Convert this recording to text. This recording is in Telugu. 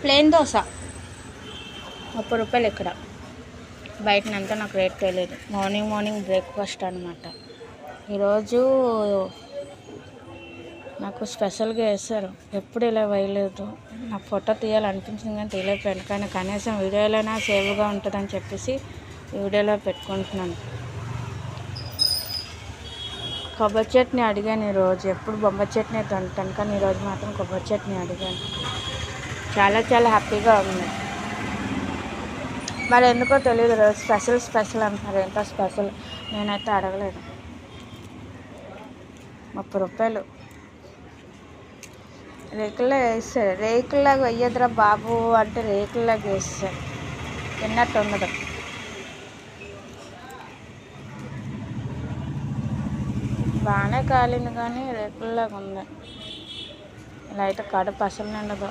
ప్లేన్ దోశ 30 రూపాయలు. ఇక్కడ బయటనంతా నాకు రేట్ తెలియదు. మార్నింగ్ బ్రేక్ఫాస్ట్ అనమాట. ఈరోజు నాకు స్పెషల్గా వేస్తారు. ఎప్పుడు ఇలా వేయలేదు. నాకు ఫోటో తీయాలనిపించింది కానీ తీయలేకపోయాను. కానీ కనీసం వీడియోలోనే సేవ్గా ఉంటుందని చెప్పేసి వీడియోలో పెట్టుకుంటున్నాను. కొబ్బరి చట్నీ అడిగాను ఈరోజు. ఎప్పుడు బొంబాయి చట్నీ తింటాను కానీ ఈరోజు మాత్రం కొబ్బరి చట్నీ అడిగాను. చాలా హ్యాపీగా ఉంది. మరి ఎందుకో తెలియదు. రోజు స్పెషల్ అంటున్నారు. ఏంటో స్పెషల్ నేనైతే అడగలేదు. 30 రూపాయలు. రేకుల్లో వేస్తారు. రేకుల్లాగా వెయ్యదురా బాబు అంటే రేకుల్లాగా వేస్తారు. తిన్నట్టు ఉండదు. బాగానే కాలింది కానీ రేకుల్లాగా ఉంది. ఇలా అయితే కడుపు అసలు నిండదు.